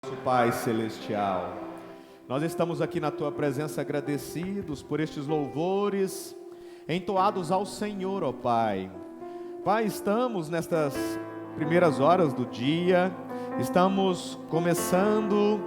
Nosso Pai Celestial, nós estamos aqui na Tua presença agradecidos por estes louvores entoados ao Senhor, ó Pai. Pai, estamos nestas primeiras horas do dia, estamos começando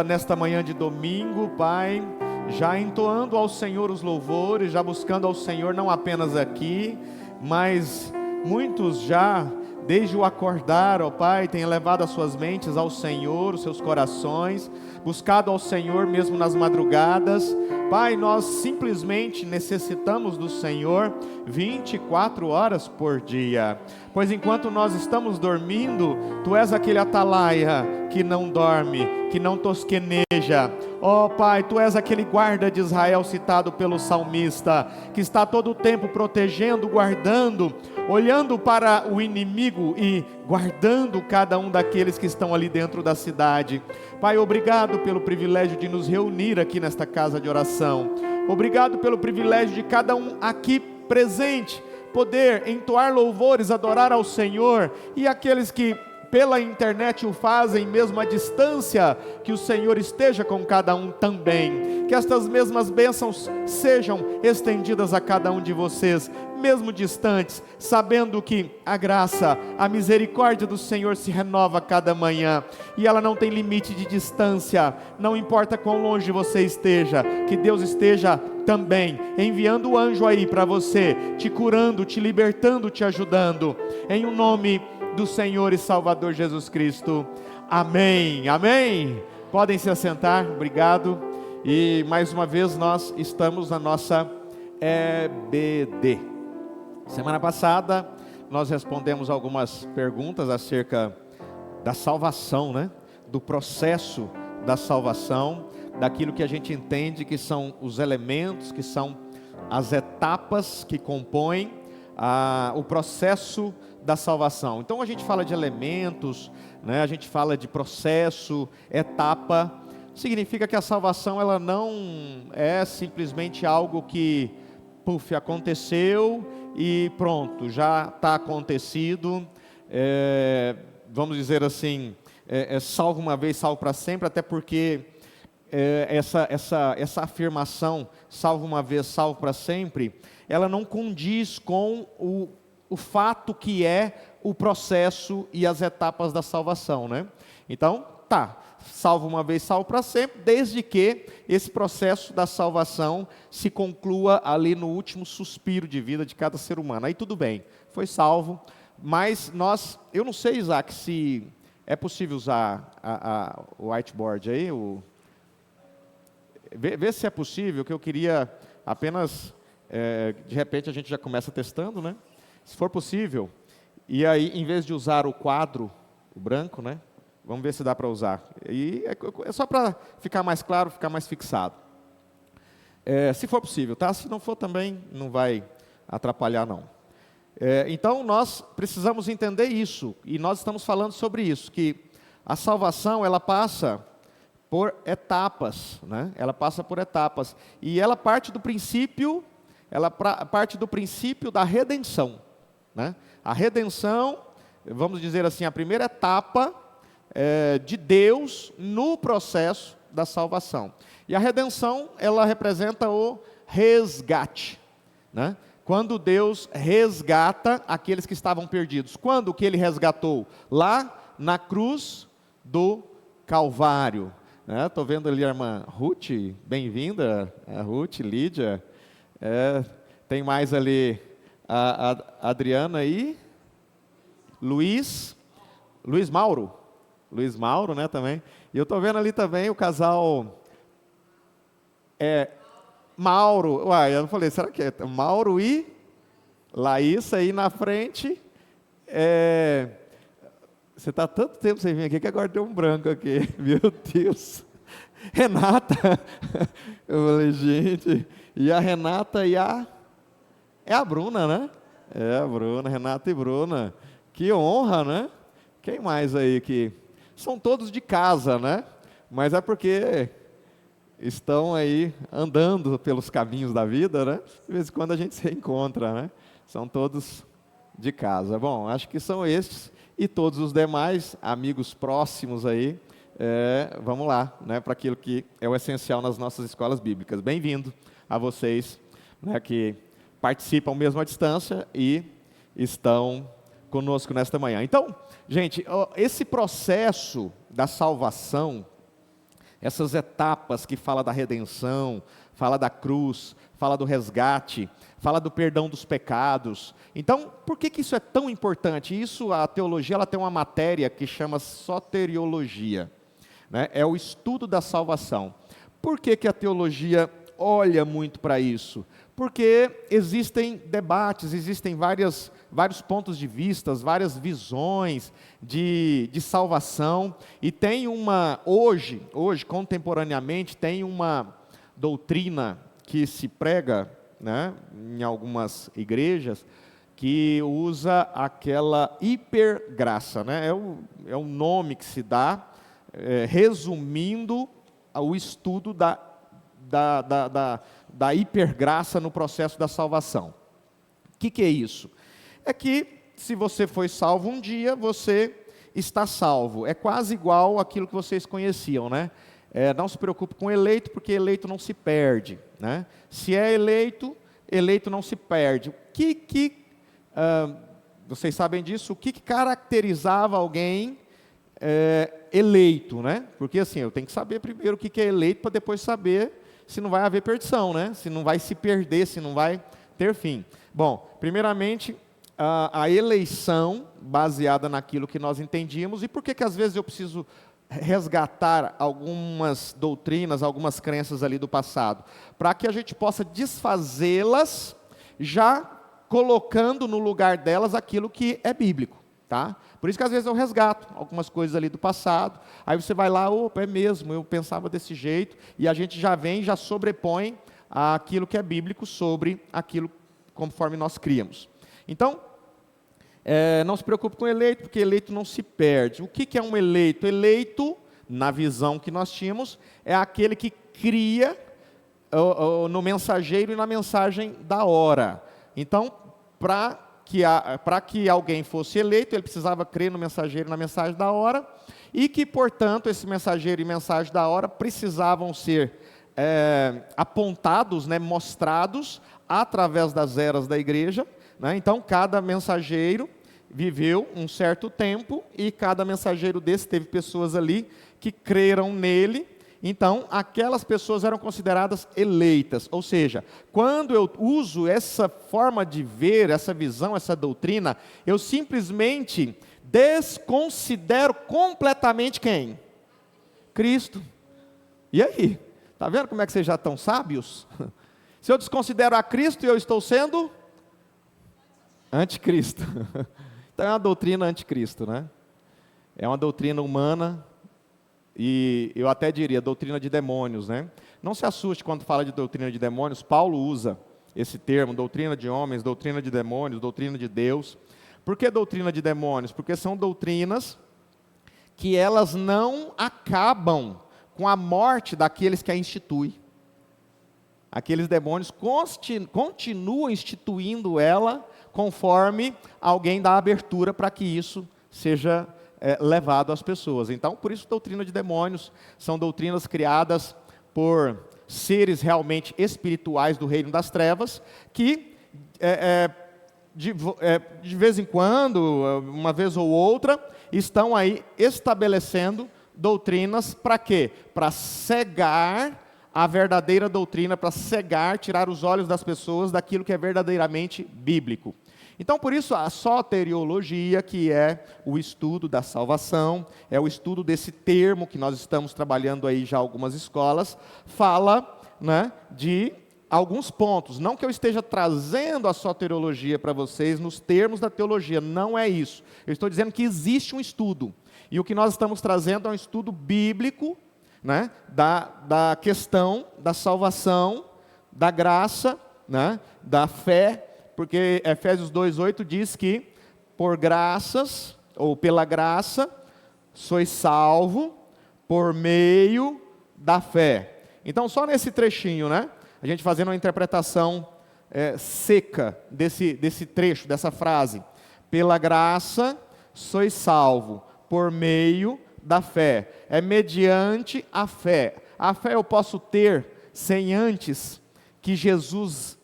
nesta manhã de domingo, Pai, já entoando ao Senhor os louvores, já buscando ao Senhor não apenas aqui, mas muitos já desde o acordar, ó Pai, tem elevado as suas mentes ao Senhor, os seus corações, buscado ao Senhor mesmo nas madrugadas. Pai, nós simplesmente necessitamos do Senhor 24 horas por dia, pois enquanto nós estamos dormindo, Tu és aquele atalaia que não dorme, que não tosqueneja. Ó Pai, Tu és aquele guarda de Israel citado pelo salmista, que está todo o tempo protegendo, guardando, olhando para o inimigo e guardando cada um daqueles que estão ali dentro da cidade. Pai, obrigado pelo privilégio de nos reunir aqui nesta casa de oração. Obrigado pelo privilégio de cada um aqui presente poder entoar louvores, adorar ao Senhor, e aqueles que pela internet o fazem mesmo à distância, que o Senhor esteja com cada um também, que estas mesmas bênçãos sejam estendidas a cada um de vocês, mesmo distantes, sabendo que a graça, a misericórdia do Senhor se renova a cada manhã, e ela não tem limite de distância, não importa quão longe você esteja, que Deus esteja também enviando o anjo aí para você, te curando, te libertando, te ajudando, em o nome do Senhor e Salvador Jesus Cristo, amém, amém. Podem se assentar, obrigado. E mais uma vez nós estamos na nossa EBD. Semana passada nós respondemos algumas perguntas acerca da salvação, né? Do processo da salvação, daquilo que a gente entende que são os elementos, que são as etapas que compõem o processo da salvação. Então a gente fala de elementos, né? A gente fala de processo, etapa. Significa que a salvação ela não é simplesmente algo que aconteceu e pronto, já está acontecido. Vamos dizer assim, salvo uma vez, salvo para sempre, até porque essa afirmação, salvo uma vez, salvo para sempre, ela não condiz com o fato que é o processo e as etapas da salvação, né? Então, salvo uma vez, salvo para sempre, desde que esse processo da salvação se conclua ali no último suspiro de vida de cada ser humano. Aí tudo bem, foi salvo, mas eu não sei, Isaac, se é possível usar o whiteboard aí, vê se é possível, que eu queria apenas, de repente a gente já começa testando, né? Se for possível, e aí em vez de usar o quadro, o branco, né? Vamos ver se dá para usar. E é só para ficar mais claro, ficar mais fixado. Se for possível, tá? Se não for também, não vai atrapalhar não. Então nós precisamos entender isso, e nós estamos falando sobre isso, que a salvação ela passa por etapas, né? Ela passa por etapas, e ela parte do princípio, da redenção, né? A redenção, vamos dizer assim, a primeira etapa de Deus no processo da salvação. E a redenção, ela representa o resgate, né? Quando Deus resgata aqueles que estavam perdidos. Quando que Ele resgatou? Lá na cruz do Calvário. Estou vendo ali a irmã Ruth, bem-vinda, a Ruth, Lídia. Tem mais ali a Adriana e Luiz Mauro, né, também. E eu estou vendo ali também o casal Mauro. Eu não falei, será que é Mauro e Laísa aí na frente? Você está tanto tempo sem vir aqui que agora deu um branco aqui. Meu Deus. Renata. Eu falei, gente. E a Renata é a Bruna, né? É a Bruna, Renata e Bruna. Que honra, né? Quem mais aí que... São todos de casa, né? Mas é porque estão aí andando pelos caminhos da vida, né? De vez em quando a gente se encontra, né? São todos de casa. Bom, acho que são estes e todos os demais amigos próximos aí. vamos lá, né, para aquilo que é o essencial nas nossas escolas bíblicas. Bem-vindo a vocês, né, que participam mesmo à distância e estão conosco nesta manhã. Então, gente, esse processo da salvação, essas etapas que fala da redenção, fala da cruz, fala do resgate, fala do perdão dos pecados. Então, por que isso é tão importante? Isso, a teologia, ela tem uma matéria que chama soteriologia, né? É o estudo da salvação. Por que a teologia olha muito para isso? Porque existem debates, existem vários pontos de vista, várias visões de salvação, e tem hoje, contemporaneamente, tem uma doutrina que se prega, né, em algumas igrejas, que usa aquela hipergraça, né? É o nome que se dá, resumindo o estudo da hipergraça no processo da salvação. O que é isso? É que se você foi salvo um dia, você está salvo. É quase igual àquilo que vocês conheciam, né? Não se preocupe com eleito, porque eleito não se perde, né? Se é eleito, eleito não se perde. Vocês sabem disso? O que caracterizava alguém eleito, né? Porque assim, eu tenho que saber primeiro o que é eleito, para depois saber se não vai haver perdição, né? Se não vai se perder, se não vai ter fim. Bom, primeiramente, a eleição baseada naquilo que nós entendíamos. E por que às vezes eu preciso resgatar algumas doutrinas, algumas crenças ali do passado? Para que a gente possa desfazê-las, já colocando no lugar delas aquilo que é bíblico, tá? Por isso que às vezes eu resgato algumas coisas ali do passado, aí você vai lá, opa, é mesmo, eu pensava desse jeito, e a gente já vem, já sobrepõe aquilo que é bíblico sobre aquilo conforme nós criamos. Então, não se preocupe com eleito, porque eleito não se perde. O que é um eleito? Eleito, na visão que nós tínhamos, é aquele que cria no mensageiro e na mensagem da hora. Então, para que alguém fosse eleito, ele precisava crer no mensageiro e na mensagem da hora, e que, portanto, esse mensageiro e mensagem da hora precisavam ser apontados, né, mostrados através das eras da igreja, né? Então, cada mensageiro viveu um certo tempo, e cada mensageiro desse teve pessoas ali que creram nele. Então, aquelas pessoas eram consideradas eleitas. Ou seja, quando eu uso essa forma de ver, essa visão, essa doutrina, eu simplesmente desconsidero completamente quem? Cristo. E aí? Está vendo como é que vocês já estão sábios? Se eu desconsidero a Cristo, eu estou sendo anticristo. Então é uma doutrina anticristo, né? É uma doutrina humana, e eu até diria doutrina de demônios, né? Não se assuste quando fala de doutrina de demônios. Paulo usa esse termo, doutrina de homens, doutrina de demônios, doutrina de Deus. Por que doutrina de demônios? Porque são doutrinas que elas não acabam com a morte daqueles que a instituem. Aqueles demônios continuam instituindo ela, conforme alguém dá abertura para que isso seja levado às pessoas. Então, por isso, doutrina de demônios são doutrinas criadas por seres realmente espirituais do reino das trevas, que de vez em quando, uma vez ou outra, estão aí estabelecendo doutrinas para quê? Para cegar a verdadeira doutrina, para cegar, tirar os olhos das pessoas daquilo que é verdadeiramente bíblico. Então, por isso, a soteriologia, que é o estudo da salvação, é o estudo desse termo que nós estamos trabalhando aí já algumas escolas, fala, né, de alguns pontos. Não que eu esteja trazendo a soteriologia para vocês nos termos da teologia, não é isso. Eu estou dizendo que existe um estudo, e o que nós estamos trazendo é um estudo bíblico, né, da questão da salvação, da graça, né, da fé, porque Efésios 2:8 diz que por graças, ou pela graça, sois salvo por meio da fé. Então, só nesse trechinho, né, a gente fazendo uma interpretação seca desse trecho, dessa frase. Pela graça sois salvo por meio da fé, é mediante a fé. A fé eu posso ter sem antes que Jesus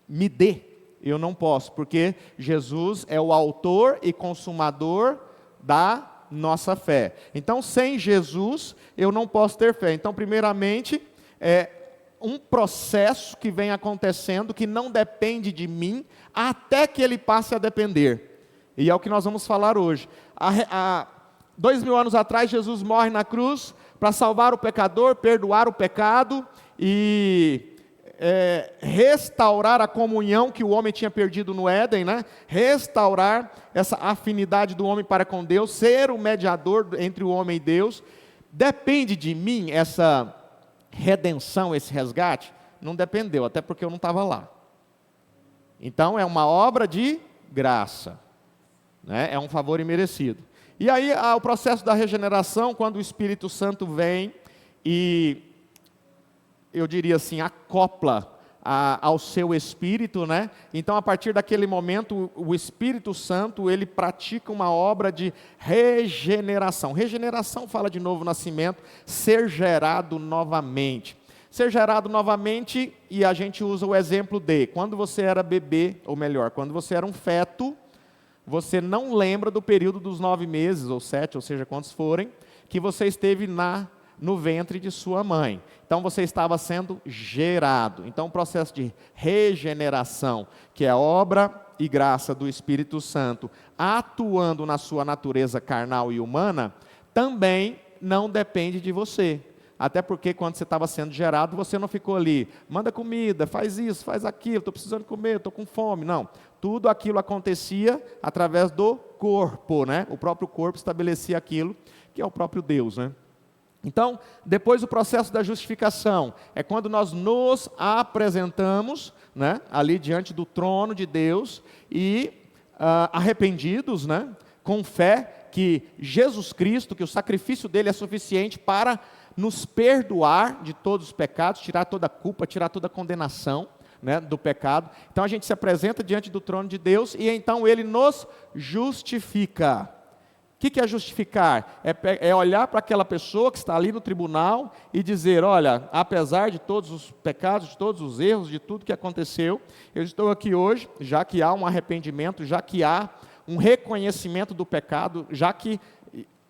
me dê. Eu não posso, porque Jesus é o autor e consumador da nossa fé. Então, sem Jesus, eu não posso ter fé. Então, primeiramente, é um processo que vem acontecendo, que não depende de mim, até que ele passe a depender. E é o que nós vamos falar hoje. 2000 anos atrás, Jesus morre na cruz para salvar o pecador, perdoar o pecado e restaurar a comunhão que o homem tinha perdido no Éden, né? Restaurar essa afinidade do homem para com Deus, ser o mediador entre o homem e Deus. Depende de mim essa redenção, esse resgate? Não dependeu, até porque eu não estava lá. Então é uma obra de graça, né? É um favor imerecido. E aí o processo da regeneração, quando o Espírito Santo vem e, eu diria assim, acopla ao seu espírito, né? Então, a partir daquele momento, o Espírito Santo, ele pratica uma obra de regeneração. Regeneração fala de novo nascimento, ser gerado novamente. Ser gerado novamente, e a gente usa o exemplo de, quando você era bebê, ou melhor, quando você era um feto, você não lembra do período dos 9 meses, ou 7, ou seja, quantos forem, que você esteve no ventre de sua mãe. Então você estava sendo gerado. Então o processo de regeneração, que é obra e graça do Espírito Santo, atuando na sua natureza carnal e humana, também não depende de você. Até porque quando você estava sendo gerado, você não ficou ali, manda comida, faz isso, faz aquilo, estou precisando comer, estou com fome. Não, tudo aquilo acontecia através do corpo, né? O próprio corpo estabelecia aquilo, que é o próprio Deus, né? Então, depois do processo da justificação, é quando nós nos apresentamos, né, ali diante do trono de Deus e arrependidos, né, com fé que Jesus Cristo, que o sacrifício dele é suficiente para nos perdoar de todos os pecados, tirar toda a culpa, tirar toda a condenação, né, do pecado. Então a gente se apresenta diante do trono de Deus e então ele nos justifica. O que é justificar? É olhar para aquela pessoa que está ali no tribunal e dizer, olha, apesar de todos os pecados, de todos os erros, de tudo que aconteceu, eu estou aqui hoje, já que há um arrependimento, já que há um reconhecimento do pecado, já que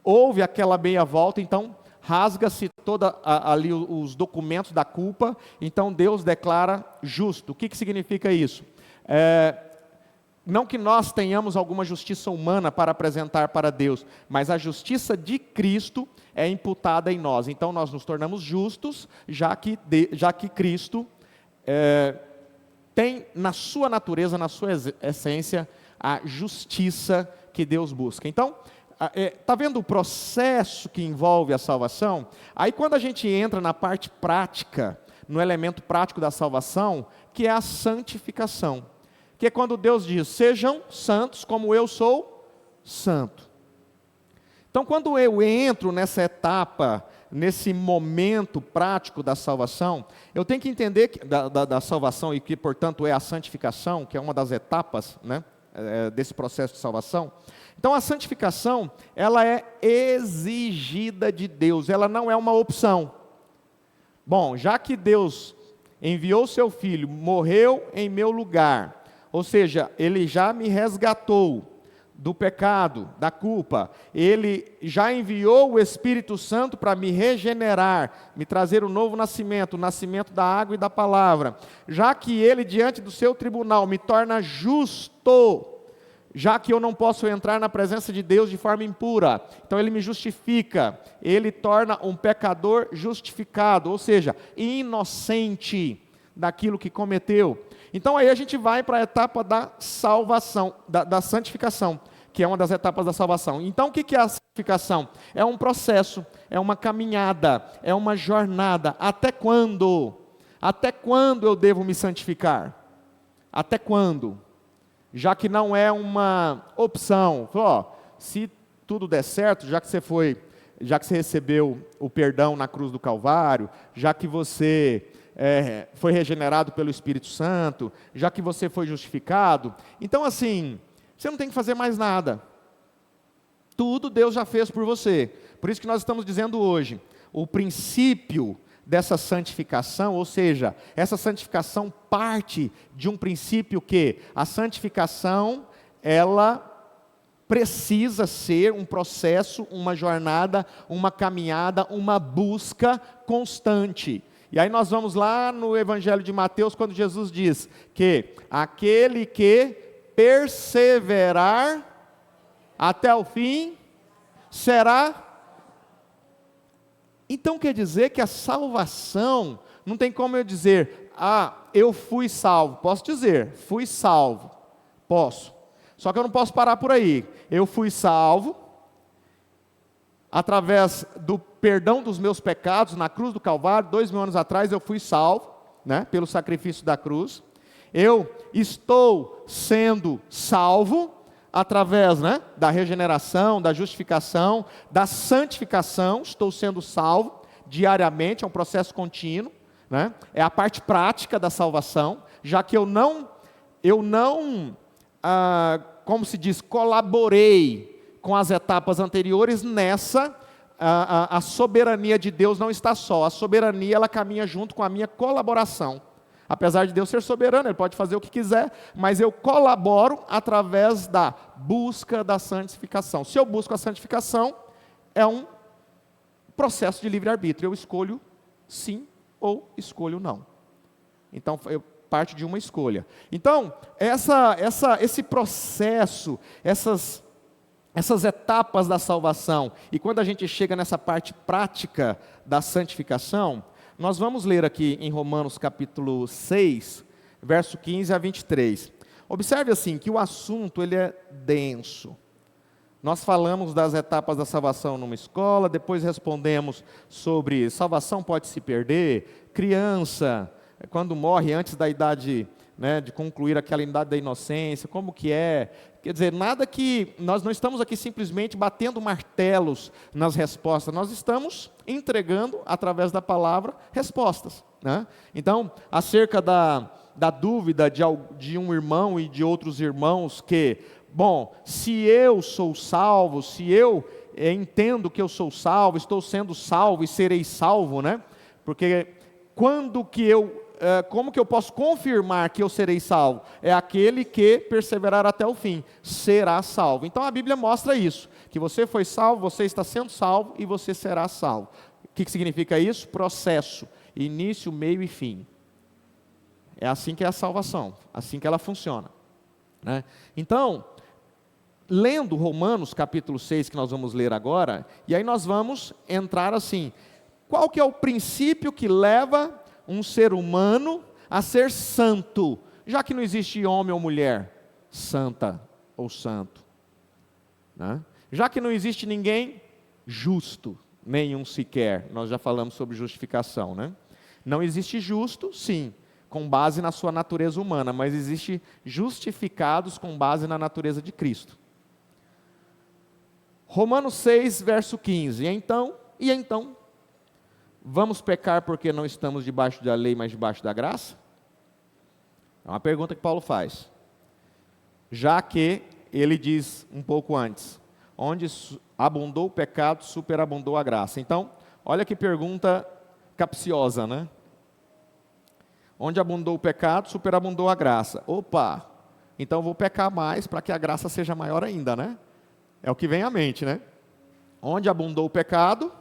houve aquela meia volta, então rasga-se toda ali os documentos da culpa, então Deus declara justo. O que significa isso? Não que nós tenhamos alguma justiça humana para apresentar para Deus, mas a justiça de Cristo é imputada em nós. Então nós nos tornamos justos, já que Cristo tem na sua natureza, na sua essência, a justiça que Deus busca. Então, está vendo o processo que envolve a salvação? Aí quando a gente entra na parte prática, no elemento prático da salvação, que é a santificação. Que é quando Deus diz, sejam santos como eu sou santo. Então quando eu entro nessa etapa, nesse momento prático da salvação, eu tenho que entender que, da salvação e que portanto é a santificação, que é uma das etapas, né, desse processo de salvação. Então a santificação, ela é exigida de Deus, ela não é uma opção. Bom, já que Deus enviou seu Filho, morreu em meu lugar, ou seja, Ele já me resgatou do pecado, da culpa, Ele já enviou o Espírito Santo para me regenerar, me trazer um novo nascimento, o nascimento da água e da palavra, já que Ele diante do seu tribunal me torna justo, já que eu não posso entrar na presença de Deus de forma impura, então Ele me justifica, Ele torna um pecador justificado, ou seja, inocente daquilo que cometeu. Então aí a gente vai para a etapa da salvação, da santificação, que é uma das etapas da salvação. Então o que é a santificação? É um processo, é uma caminhada, é uma jornada. Até quando? Até quando eu devo me santificar? Até quando? Já que não é uma opção. Se tudo der certo, já que você recebeu o perdão na cruz do Calvário, já que você foi regenerado pelo Espírito Santo, já que você foi justificado, então assim, você não tem que fazer mais nada. tudo Deus já fez por você. Por isso que nós estamos dizendo hoje, o princípio dessa santificação, ou seja, essa santificação parte de um princípio que a santificação, ela precisa ser um processo, uma jornada, uma caminhada, uma busca constante. E aí nós vamos lá no Evangelho de Mateus, quando Jesus diz que aquele que perseverar até o fim será. Então quer dizer que a salvação, não tem como eu dizer, eu fui salvo. Posso dizer, fui salvo. Posso. Só que eu não posso parar por aí. Eu fui salvo, através do perdão dos meus pecados, na cruz do Calvário, 2000 anos atrás eu fui salvo, né, pelo sacrifício da cruz. Eu estou sendo salvo, através, né, da regeneração, da justificação, da santificação, estou sendo salvo diariamente, é um processo contínuo, né, é a parte prática da salvação, já que eu não, como se diz, colaborei com as etapas anteriores nessa, a soberania de Deus não está só, a soberania ela caminha junto com a minha colaboração. Apesar de Deus ser soberano, Ele pode fazer o que quiser, mas eu colaboro através da busca da santificação. Se eu busco a santificação, é um processo de livre-arbítrio, eu escolho sim ou escolho não. Então, parte de uma escolha. Então, esse processo, essas etapas da salvação, e quando a gente chega nessa parte prática da santificação, nós vamos ler aqui em Romanos capítulo 6, verso 15 a 23. Observe assim, que o assunto ele é denso. Nós falamos das etapas da salvação numa escola, depois respondemos sobre salvação pode se perder, criança, quando morre antes da idade, né, de concluir aquela idade da inocência, como que é? Quer dizer, nada que, nós não estamos aqui simplesmente batendo martelos nas respostas, nós estamos entregando, através da palavra, respostas, né? Então, acerca da dúvida de um irmão e de outros irmãos que, bom, se eu sou salvo, se eu entendo que eu sou salvo, estou sendo salvo e serei salvo, né? Porque como que eu posso confirmar que eu serei salvo? É aquele que perseverar até o fim, será salvo. Então a Bíblia mostra isso, que você foi salvo, você está sendo salvo e você será salvo. O que significa isso? Processo, início, meio e fim. É assim que é a salvação, assim que ela funciona, né? Então, lendo Romanos capítulo 6, que nós vamos ler agora, e aí nós vamos entrar assim, qual que é o princípio que leva um ser humano a ser santo, já que não existe homem ou mulher santa ou santo, né? Já que não existe ninguém justo, nenhum sequer, nós já falamos sobre justificação, né? Não existe justo, sim, com base na sua natureza humana, mas existe justificados com base na natureza de Cristo. Romanos 6, verso 15, e então, vamos pecar porque não estamos debaixo da lei, mas debaixo da graça? É uma pergunta que Paulo faz. Já que ele diz um pouco antes, onde abundou o pecado, superabundou a graça. Então, olha que pergunta capciosa, né? Onde abundou o pecado, superabundou a graça. Opa, então eu vou pecar mais para que a graça seja maior ainda, né? É o que vem à mente, né? Onde abundou o pecado,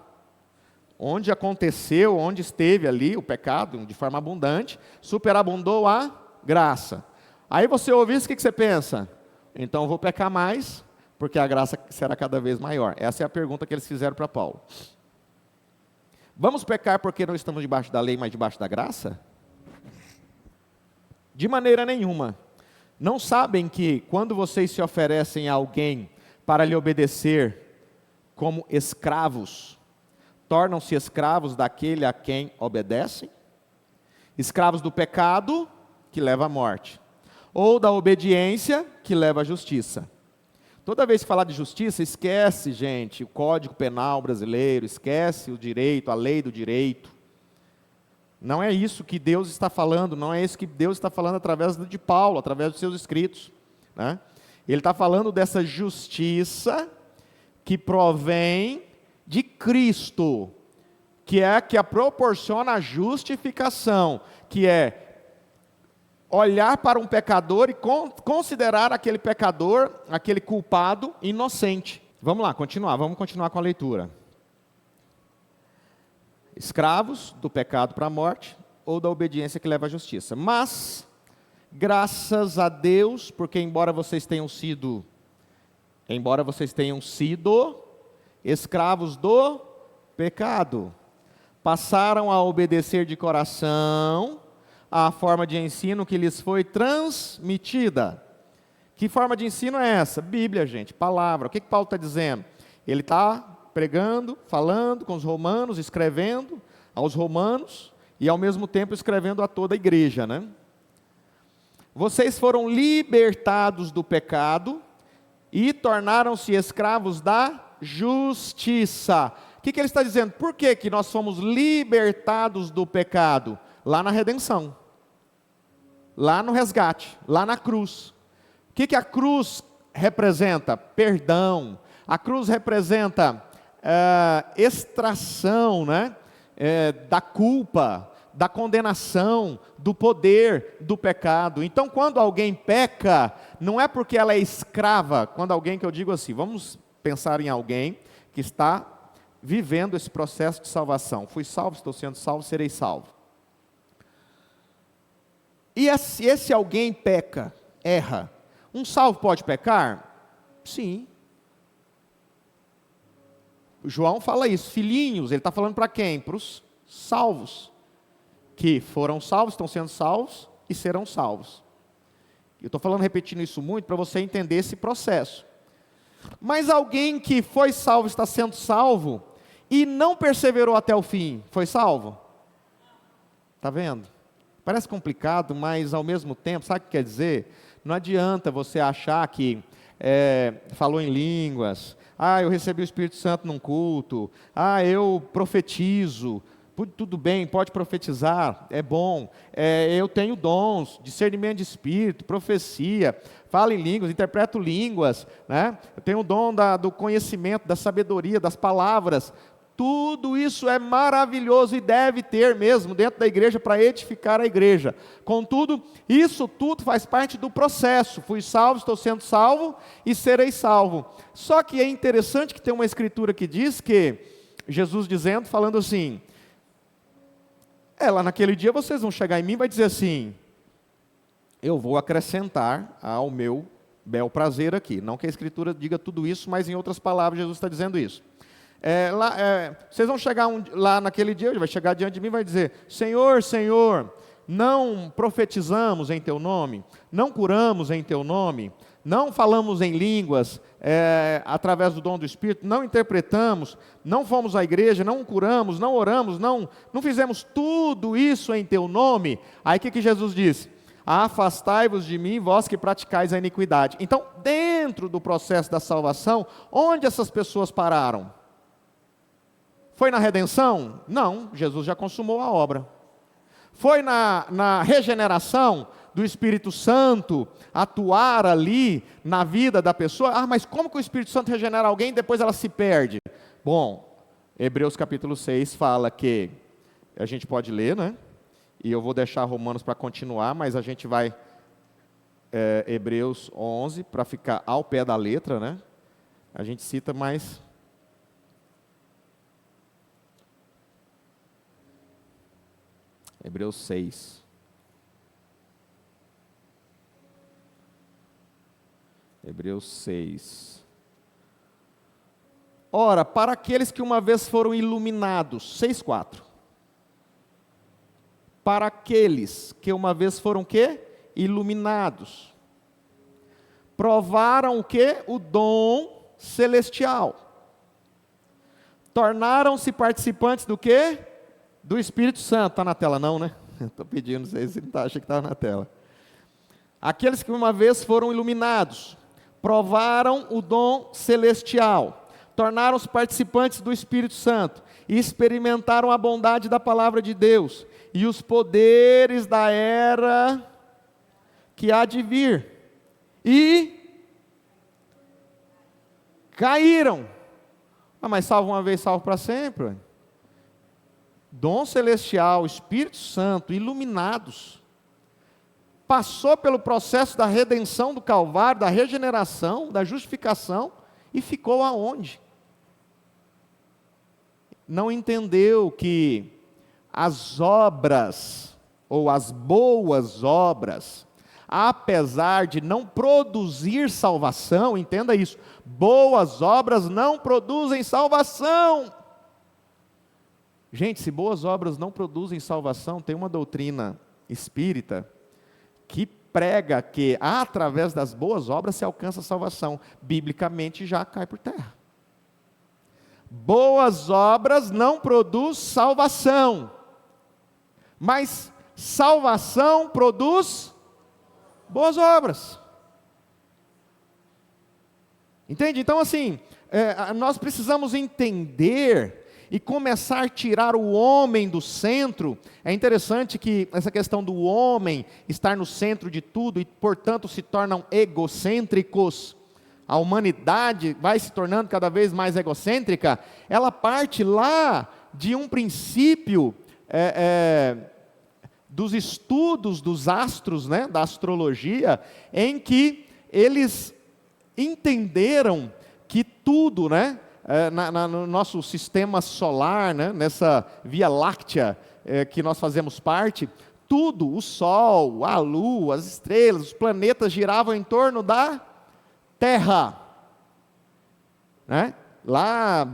onde aconteceu, onde esteve ali o pecado, de forma abundante, superabundou a graça. Aí você ouve isso, o que você pensa? Então eu vou pecar mais, porque a graça será cada vez maior. Essa é a pergunta que eles fizeram para Paulo. Vamos pecar porque não estamos debaixo da lei, mas debaixo da graça? De maneira nenhuma. Não sabem que quando vocês se oferecem a alguém para lhe obedecer como escravos, tornam-se escravos daquele a quem obedecem? Escravos do pecado, que leva à morte, ou da obediência, que leva à justiça. Toda vez que falar de justiça, esquece, gente, o Código Penal brasileiro, esquece o direito, a lei do direito. Não é isso que Deus está falando, não é isso que Deus está falando através de Paulo, através dos seus escritos, né? Ele está falando dessa justiça que provém de Cristo, que é a que proporciona a justificação, que é olhar para um pecador e considerar aquele pecador, aquele culpado, inocente. Vamos lá, vamos continuar com a leitura. Escravos do pecado para a morte, ou da obediência que leva à justiça. Mas, graças a Deus, porque embora vocês tenham sido escravos do pecado, passaram a obedecer de coração à forma de ensino que lhes foi transmitida. Que forma de ensino é essa? Bíblia, gente, palavra. O que Paulo está dizendo? Ele está pregando, falando com os romanos, escrevendo aos romanos e ao mesmo tempo escrevendo a toda a igreja, né? Vocês foram libertados do pecado e tornaram-se escravos da justiça. O que ele está dizendo? Por que nós fomos libertados do pecado? Lá na redenção, lá no resgate, lá na cruz. O que a cruz representa? Perdão. A cruz representa extração, né? Da culpa, da condenação, do poder do pecado. Então, quando alguém peca, não é porque ela é escrava. Quando alguém, que eu digo assim, vamos pensar em alguém que está vivendo esse processo de salvação. Fui salvo, estou sendo salvo, serei salvo. E esse alguém peca, erra. Um salvo pode pecar? Sim. João fala isso, filhinhos, ele está falando para quem? Para os salvos, que foram salvos, estão sendo salvos e serão salvos. Eu estou repetindo isso muito para você entender esse processo. Mas alguém que foi salvo, está sendo salvo, e não perseverou até o fim, foi salvo? Está vendo? Parece complicado, mas ao mesmo tempo, sabe o que quer dizer? Não adianta você achar que falou em línguas, eu recebi o Espírito Santo num culto, eu profetizo, tudo bem, pode profetizar, é bom, eu tenho dons, discernimento de espírito, profecia, falo em línguas, interpreto línguas, né? Eu tenho o dom do conhecimento, da sabedoria, das palavras. Tudo isso é maravilhoso e deve ter mesmo dentro da igreja para edificar a igreja. Contudo, isso tudo faz parte do processo. Fui salvo, estou sendo salvo e serei salvo. Só que é interessante que tem uma escritura que diz que, Jesus dizendo, falando assim, lá naquele dia vocês vão chegar em mim e vai dizer assim, eu vou acrescentar ao meu bel prazer aqui. Não que a escritura diga tudo isso, mas em outras palavras Jesus está dizendo isso. Vocês vão chegar lá naquele dia, ele vai chegar diante de mim e vai dizer, Senhor, Senhor, não profetizamos em Teu nome, não curamos em Teu nome, não falamos em línguas através do dom do Espírito, não interpretamos, não fomos à igreja, não curamos, não oramos, não fizemos tudo isso em Teu nome. Aí o que Jesus disse? Afastai-vos de mim, vós que praticais a iniquidade. Então, dentro do processo da salvação, onde essas pessoas pararam? Foi na redenção? Não, Jesus já consumou a obra. Foi na regeneração do Espírito Santo atuar ali na vida da pessoa? Mas como que o Espírito Santo regenera alguém e depois ela se perde? Bom, Hebreus capítulo 6 fala que, a gente pode ler, né? E eu vou deixar Romanos para continuar, mas a gente vai Hebreus 11 para ficar ao pé da letra, né? A gente cita mais... Hebreus 6. Hebreus 6. Ora, para aqueles que uma vez foram iluminados, 6:4. Para aqueles que uma vez foram o quê? Iluminados. Provaram o quê? O dom celestial. Tornaram-se participantes do quê? Do Espírito Santo. Está na tela não, né? Estou pedindo, vocês não acham que estava na tela. Aqueles que uma vez foram iluminados, provaram o dom celestial, tornaram-se participantes do Espírito Santo, e experimentaram a bondade da palavra de Deus, e os poderes da era que há de vir, e caíram. Ah, mas salvo uma vez, salvo para sempre. Ué. Dom celestial, Espírito Santo, iluminados. Passou pelo processo da redenção do Calvário, da regeneração, da justificação, e ficou aonde? Não entendeu que as obras, ou as boas obras, apesar de não produzir salvação, entenda isso, boas obras não produzem salvação. Gente, se boas obras não produzem salvação, tem uma doutrina espírita que prega que através das boas obras se alcança a salvação. Biblicamente já cai por terra. Boas obras não produz salvação, mas salvação produz boas obras. Entende? Então assim, nós precisamos entender e começar a tirar o homem do centro. É interessante que essa questão do homem estar no centro de tudo e, portanto, se tornam egocêntricos. A humanidade vai se tornando cada vez mais egocêntrica. Ela parte lá de um princípio dos estudos dos astros, né, da astrologia, em que eles entenderam que tudo, né, no nosso sistema solar, né, nessa Via Láctea que nós fazemos parte, tudo, o Sol, a Lua, as estrelas, os planetas giravam em torno da Terra. Né? Lá,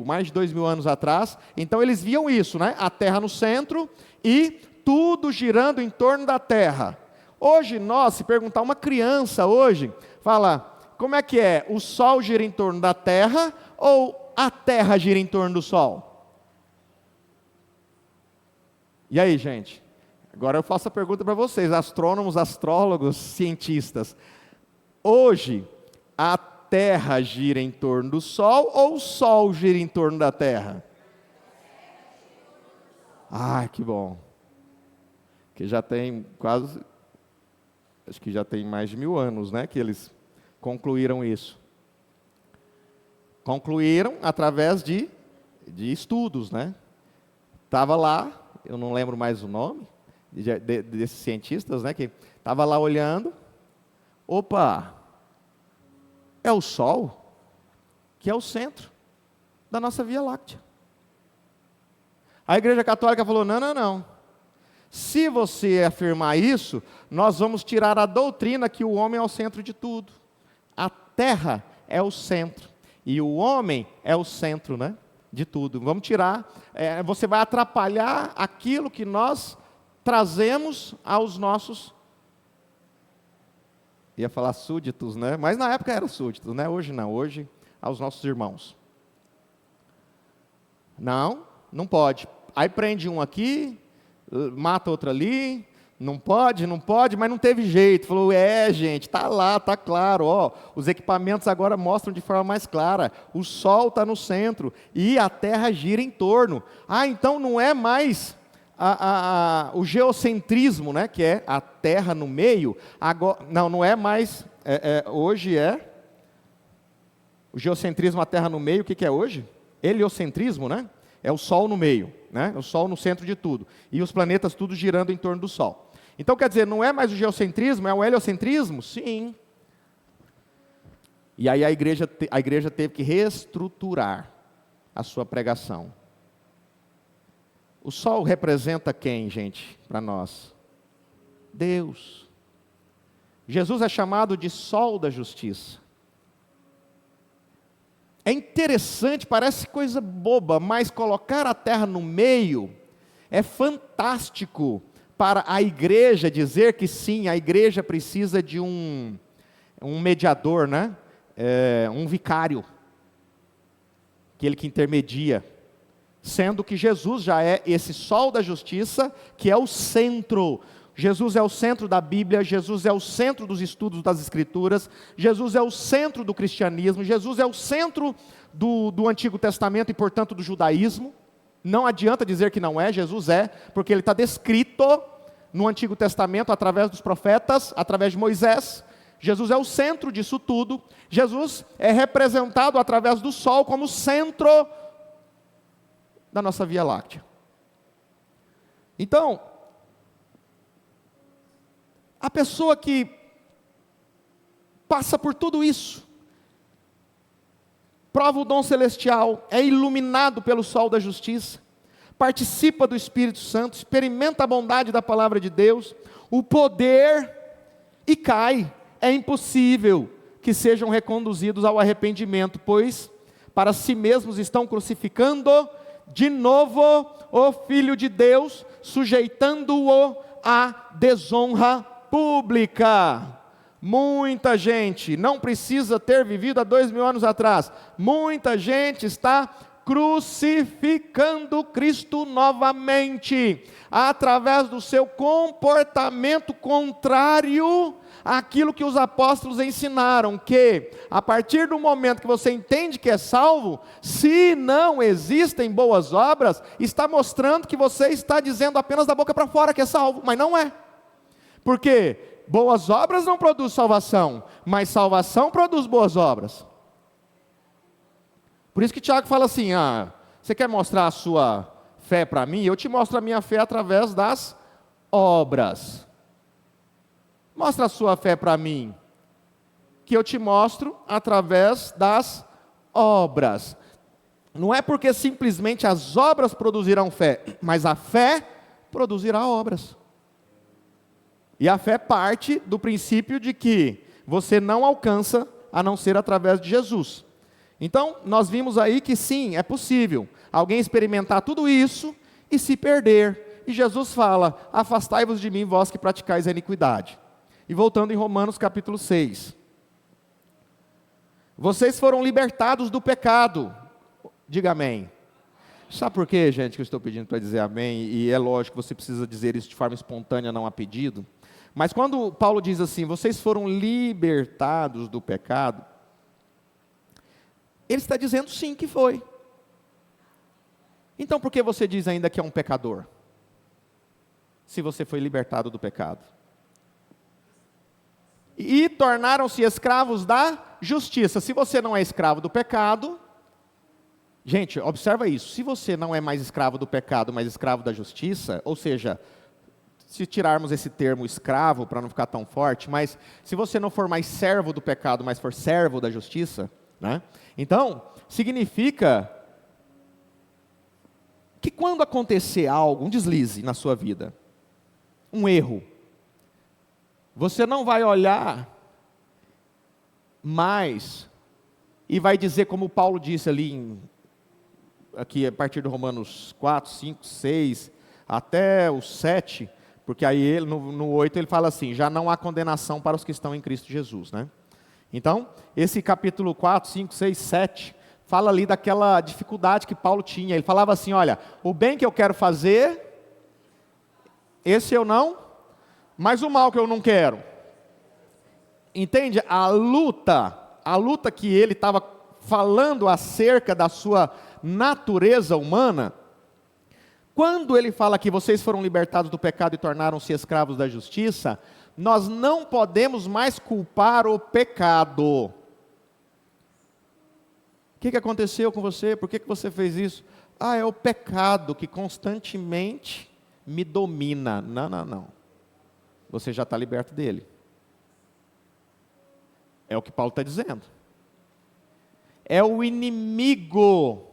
mais de 2000 anos atrás, então eles viam isso, né? A Terra no centro e tudo girando em torno da Terra. Hoje nós, se perguntar uma criança hoje, fala... Como é que é? O Sol gira em torno da Terra ou a Terra gira em torno do Sol? E aí, gente? Agora eu faço a pergunta para vocês, astrônomos, astrólogos, cientistas. Hoje, a Terra gira em torno do Sol ou o Sol gira em torno da Terra? Ah, que bom. Que já tem quase, acho que já tem mais de 1000 anos, né, que eles concluíram isso. Concluíram através de estudos, né? Estava lá, eu não lembro mais o nome, desses cientistas, né? Que estava lá olhando, opa, é o Sol, que é o centro da nossa Via Láctea. A Igreja Católica falou, não. Se você afirmar isso, nós vamos tirar a doutrina que o homem é o centro de tudo. A Terra é o centro, e o homem é o centro, né, de tudo. Vamos tirar, você vai atrapalhar aquilo que nós trazemos aos nossos, ia falar súditos, né, mas na época era súditos, né, hoje não, hoje aos nossos irmãos. Não pode. Aí prende um aqui, mata outro ali. Não pode, mas não teve jeito. Falou, gente, está lá, está claro. Ó, os equipamentos agora mostram de forma mais clara. O Sol está no centro e a Terra gira em torno. Ah, então não é mais o geocentrismo, né, que é a Terra no meio. Agora, não é mais, hoje é o geocentrismo, a Terra no meio. O que é hoje? Heliocentrismo, né? É o Sol no meio, né? O Sol no centro de tudo. E os planetas tudo girando em torno do Sol. Então, quer dizer, não é mais o geocentrismo, é o heliocentrismo? Sim. E aí a igreja teve que reestruturar a sua pregação. O Sol representa quem, gente, para nós? Deus. Jesus é chamado de Sol da Justiça. É interessante, parece coisa boba, mas colocar a Terra no meio é fantástico para a igreja dizer que sim, a igreja precisa de um mediador, né? Um vicário, aquele que intermedia, sendo que Jesus já é esse Sol da Justiça, que é o centro. Jesus é o centro da Bíblia, Jesus é o centro dos estudos das Escrituras, Jesus é o centro do cristianismo, Jesus é o centro do Antigo Testamento e, portanto, do judaísmo. Não adianta dizer que não é, Jesus é, porque ele está descrito no Antigo Testamento através dos profetas, através de Moisés. Jesus é o centro disso tudo. Jesus é representado através do Sol como centro da nossa Via Láctea. Então, a pessoa que passa por tudo isso, prova o dom celestial, é iluminado pelo sol da justiça, participa do Espírito Santo, experimenta a bondade da palavra de Deus, o poder, e cai. É impossível que sejam reconduzidos ao arrependimento, pois para si mesmos estão crucificando de novo o Filho de Deus, sujeitando-o à desonra pública. Muita gente não precisa ter vivido há 2000 anos atrás. Muita gente está crucificando Cristo novamente, através do seu comportamento contrário àquilo que os apóstolos ensinaram, que a partir do momento que você entende que é salvo, se não existem boas obras, está mostrando que você está dizendo apenas da boca para fora que é salvo, mas não é. Por quê? Boas obras não produzem salvação, mas salvação produz boas obras. Por isso que Tiago fala assim, você quer mostrar a sua fé para mim? Eu te mostro a minha fé através das obras. Mostra a sua fé para mim, que eu te mostro através das obras. Não é porque simplesmente as obras produzirão fé, mas a fé produzirá obras. E a fé parte do princípio de que você não alcança a não ser através de Jesus. Então, nós vimos aí que sim, é possível alguém experimentar tudo isso e se perder. E Jesus fala, afastai-vos de mim, vós que praticais a iniquidade. E voltando em Romanos capítulo 6. Vocês foram libertados do pecado. Diga amém. Sabe por quê, gente, que eu estou pedindo para dizer amém? E é lógico que você precisa dizer isso de forma espontânea, não a pedido. Mas quando Paulo diz assim, vocês foram libertados do pecado, ele está dizendo sim que foi. Então por que você diz ainda que é um pecador? Se você foi libertado do pecado. E tornaram-se escravos da justiça. Se você não é escravo do pecado, gente, observa isso, se você não é mais escravo do pecado, mas escravo da justiça, ou seja, se tirarmos esse termo escravo, para não ficar tão forte, mas se você não for mais servo do pecado, mas for servo da justiça, né? Então, significa que quando acontecer algo, um deslize na sua vida, um erro, você não vai olhar mais e vai dizer como Paulo disse ali, aqui a partir do Romanos 4, 5, 6, até o 7, porque aí ele, no 8 ele fala assim, já não há condenação para os que estão em Cristo Jesus, né? Então, esse capítulo 4, 5, 6, 7, fala ali daquela dificuldade que Paulo tinha. Ele falava assim, olha, o bem que eu quero fazer, esse eu não, mas o mal que eu não quero. Entende? A luta que ele estava falando acerca da sua natureza humana, quando ele fala que vocês foram libertados do pecado e tornaram-se escravos da justiça, nós não podemos mais culpar o pecado. O que aconteceu com você? Por que você fez isso? É o pecado que constantemente me domina. Não. Você já está liberto dele. É o que Paulo está dizendo. É o inimigo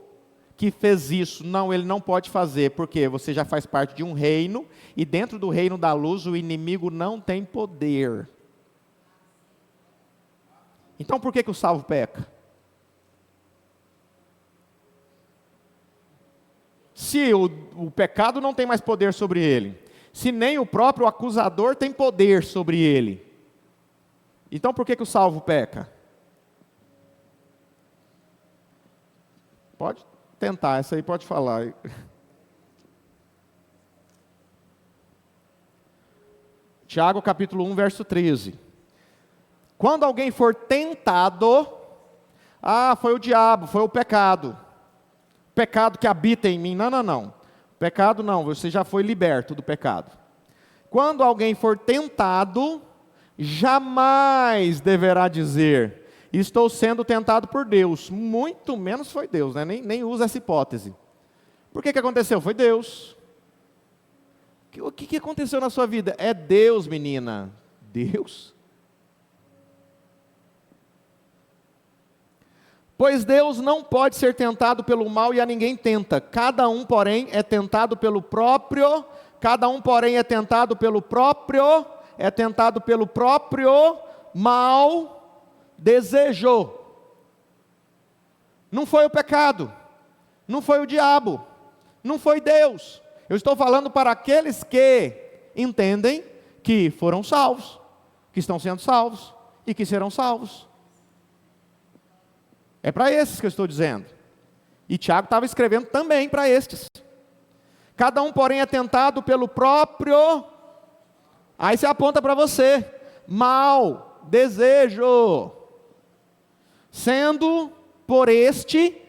que fez isso. Não, ele não pode fazer, porque você já faz parte de um reino, e dentro do reino da luz o inimigo não tem poder. Então por que o salvo peca? Se o pecado não tem mais poder sobre ele, se nem o próprio acusador tem poder sobre ele, então por que o salvo peca? Pode tentar, essa aí pode falar. Tiago capítulo 1, verso 13. Quando alguém for tentado, foi o diabo, foi o pecado. Pecado que habita em mim. Não. Pecado não, você já foi liberto do pecado. Quando alguém for tentado, jamais deverá dizer: estou sendo tentado por Deus. Muito menos foi Deus, né? Nem usa essa hipótese. Por que aconteceu? Foi Deus. O que aconteceu na sua vida? É Deus, menina. Deus? Pois Deus não pode ser tentado pelo mal e a ninguém tenta. Cada um, porém, é tentado pelo próprio mal desejo. Não foi o pecado, não foi o diabo, não foi Deus. Eu estou falando para aqueles que entendem que foram salvos, que estão sendo salvos e que serão salvos. É para esses que eu estou dizendo. E Tiago estava escrevendo também para estes. Cada um, porém, é tentado pelo próprio. Aí você aponta para você: mal desejo. Sendo por este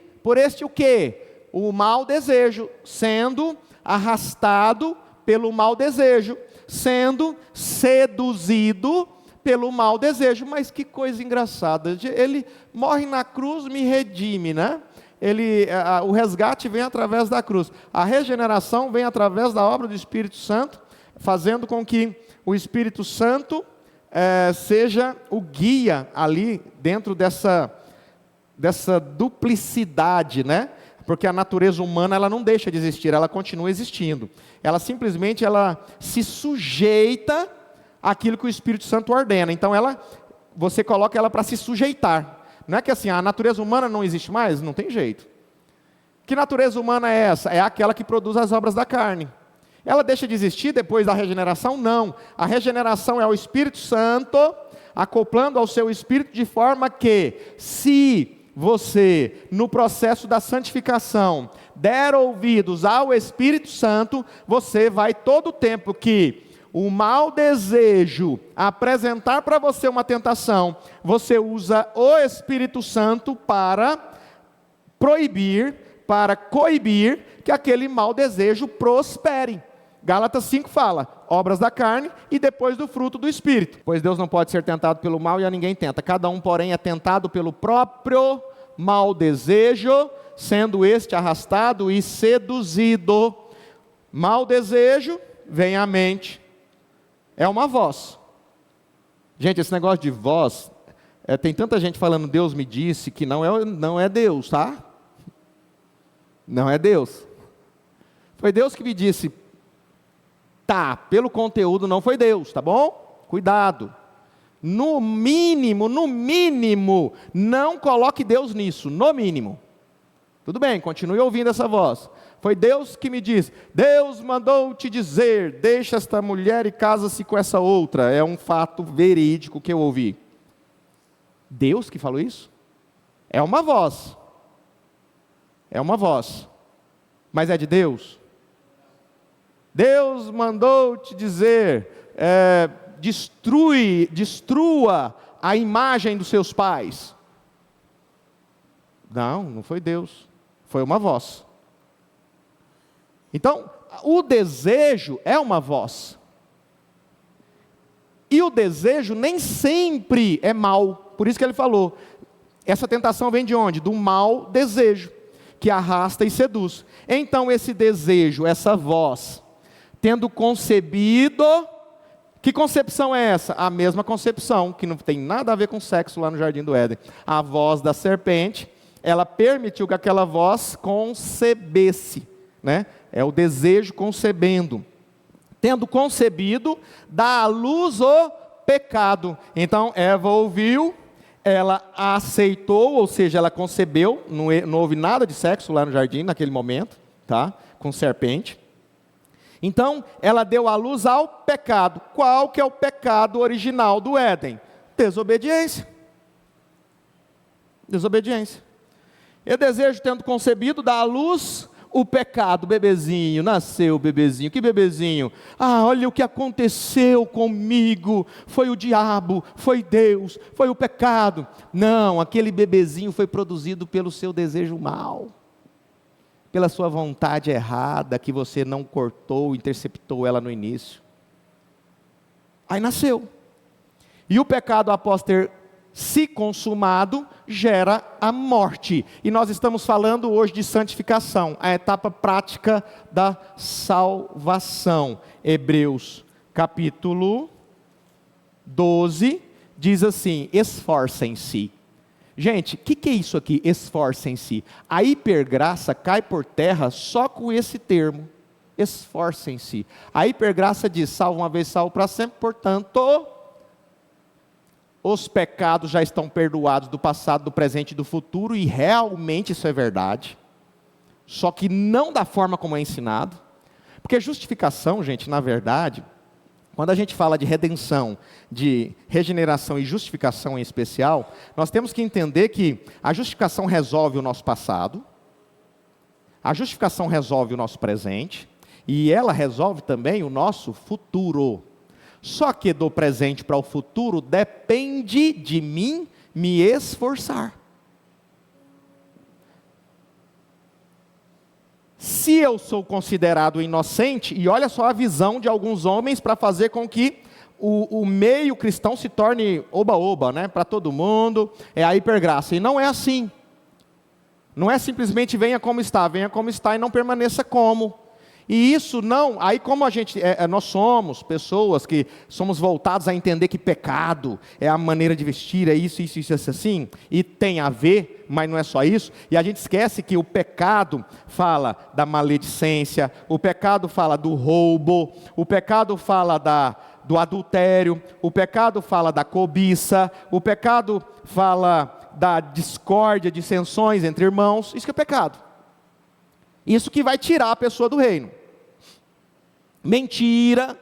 o quê? O mau desejo. Sendo arrastado pelo mau desejo. Sendo seduzido pelo mau desejo. Mas que coisa engraçada, ele morre na cruz, me redime, né? O resgate vem através da cruz, a regeneração vem através da obra do Espírito Santo, fazendo com que o Espírito Santo seja o guia ali, dentro dessa duplicidade, né? Porque a natureza humana, ela não deixa de existir, ela continua existindo, ela simplesmente se sujeita aquilo que o Espírito Santo ordena. Então você coloca ela para se sujeitar. Não é que assim, a natureza humana não existe mais? Não tem jeito. Que natureza humana é essa? É aquela que produz as obras da carne. Ela deixa de existir depois da regeneração? Não. A regeneração é o Espírito Santo acoplando ao seu espírito, de forma que, se você, no processo da santificação, der ouvidos ao Espírito Santo, você vai, todo o tempo que o mau desejo apresentar para você uma tentação, você usa o Espírito Santo para proibir, para coibir que aquele mau desejo prospere. Gálatas 5 fala: obras da carne e depois do fruto do Espírito. Pois Deus não pode ser tentado pelo mal e a ninguém tenta. Cada um, porém, é tentado pelo próprio mau desejo, sendo este arrastado e seduzido. Mau desejo vem à mente. É uma voz. Gente, esse negócio de voz, tem tanta gente falando Deus me disse, que não é Deus, tá? Não é Deus. Foi Deus que me disse. Tá, pelo conteúdo não foi Deus, tá bom? Cuidado. No mínimo, não coloque Deus nisso, no mínimo. Tudo bem, continue ouvindo essa voz. Foi Deus que me disse: Deus mandou te dizer, deixa esta mulher e casa-se com essa outra. É um fato verídico que eu ouvi. Deus que falou isso? É uma voz. É uma voz. Mas é de Deus? Deus mandou te dizer, destrua a imagem dos seus pais. Não foi Deus. Foi uma voz. Então, o desejo é uma voz. E o desejo nem sempre é mal. Por isso que ele falou, essa tentação vem de onde? Do mau desejo, que arrasta e seduz. Então esse desejo, essa voz, tendo concebido, que concepção é essa? A mesma concepção, que não tem nada a ver com sexo lá no Jardim do Éden. A voz da serpente, ela permitiu que aquela voz concebesse, né? É o desejo concebendo. Tendo concebido, dá à luz o pecado. Então Eva ouviu, ela aceitou, ou seja, ela concebeu, não houve nada de sexo lá no jardim naquele momento, tá? Com serpente. Então, ela deu à luz ao pecado. Qual que é o pecado original do Éden? Desobediência. Desobediência. E desejo, tendo concebido, dá à luz o pecado. Bebezinho, nasceu o bebezinho. Que bebezinho? Ah, olha o que aconteceu comigo. Foi o diabo, foi Deus, foi o pecado. Não, aquele bebezinho foi produzido pelo seu desejo mau, pela sua vontade errada, que você não cortou, interceptou ela no início. Aí nasceu. E o pecado, após ter se consumado, gera a morte. E nós estamos falando hoje de santificação, a etapa prática da salvação. Hebreus capítulo 12 diz assim: esforcem-se. Gente, o que é isso aqui, esforcem-se? A hipergraça cai por terra só com esse termo, esforcem-se. A hipergraça diz: salvo uma vez, salvo para sempre, portanto, os pecados já estão perdoados do passado, do presente e do futuro, e realmente isso é verdade, só que não da forma como é ensinado, porque justificação, gente, na verdade, quando a gente fala de redenção, de regeneração e justificação em especial, nós temos que entender que a justificação resolve o nosso passado, a justificação resolve o nosso presente, e ela resolve também o nosso futuro. Só que do presente para o futuro depende de mim me esforçar. Se eu sou considerado inocente, e olha só a visão de alguns homens para fazer com que o meio cristão se torne oba-oba, né? Para todo mundo, é a hipergraça. E não é assim. Não é simplesmente venha como está e não permaneça como. E isso não, aí como nós somos pessoas que somos voltados a entender que pecado é a maneira de vestir, é isso, assim, e tem a ver, mas não é só isso, e a gente esquece que o pecado fala da maledicência, o pecado fala do roubo, o pecado fala do adultério, o pecado fala da cobiça, o pecado fala da discórdia, dissensões entre irmãos, isso que é pecado. Isso que vai tirar a pessoa do reino. Mentira,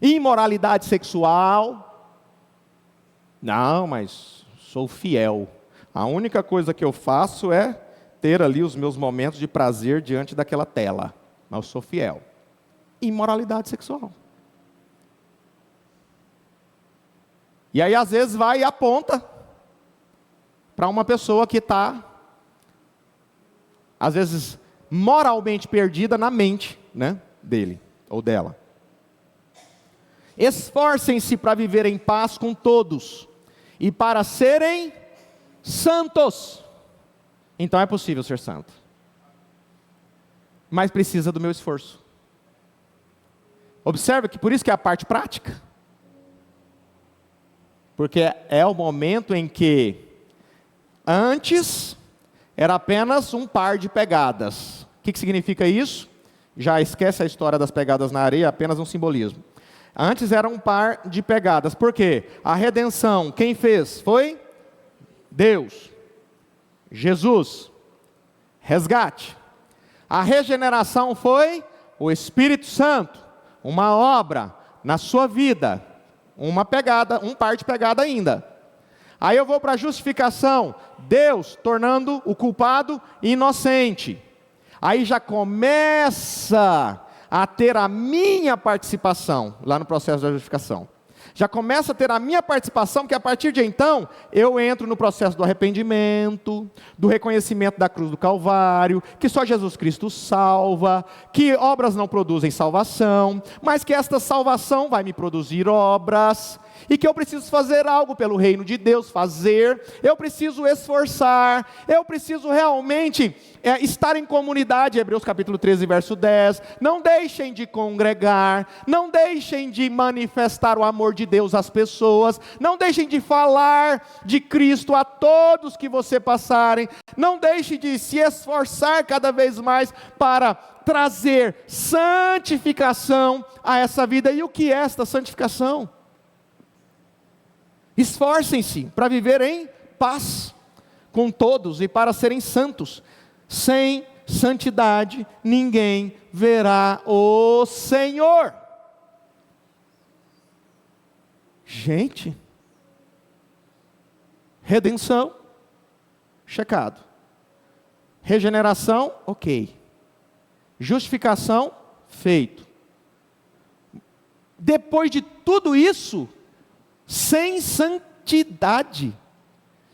imoralidade sexual. Não, mas sou fiel. A única coisa que eu faço é ter ali os meus momentos de prazer diante daquela tela. Mas eu sou fiel. Imoralidade sexual. E aí às vezes vai e aponta para uma pessoa que está, às vezes, moralmente perdida na mente, né, dele ou dela. Esforcem-se para viver em paz com todos e para serem santos. Então é possível ser santo, mas precisa do meu esforço. Observe que por isso que é a parte prática, porque é o momento em que antes era apenas um par de pegadas. O que significa isso? Já esquece a história das pegadas na areia, apenas um simbolismo. Antes era um par de pegadas. Por quê? A redenção, quem fez? Foi Deus. Jesus. Resgate. A regeneração foi o Espírito Santo. Uma obra na sua vida. Uma pegada, um par de pegada ainda. Aí eu vou para a justificação, Deus tornando o culpado inocente. Aí já começa a ter a minha participação, lá no processo da justificação. Já começa a ter a minha participação, porque a partir de então, eu entro no processo do arrependimento, do reconhecimento da cruz do Calvário, que só Jesus Cristo salva, que obras não produzem salvação, mas que esta salvação vai me produzir obras, e que eu preciso fazer algo pelo reino de Deus, eu preciso esforçar, eu preciso realmente estar em comunidade, Hebreus capítulo 13, verso 10, não deixem de congregar, não deixem de manifestar o amor de Deus às pessoas, não deixem de falar de Cristo a todos que você passarem, não deixem de se esforçar cada vez mais para trazer santificação a essa vida. E o que é esta santificação? Esforcem-se para viver em paz com todos e para serem santos. Sem santidade ninguém verá o Senhor. Gente, redenção, checado. Regeneração, ok. Justificação, feito. Depois de tudo isso, sem santidade,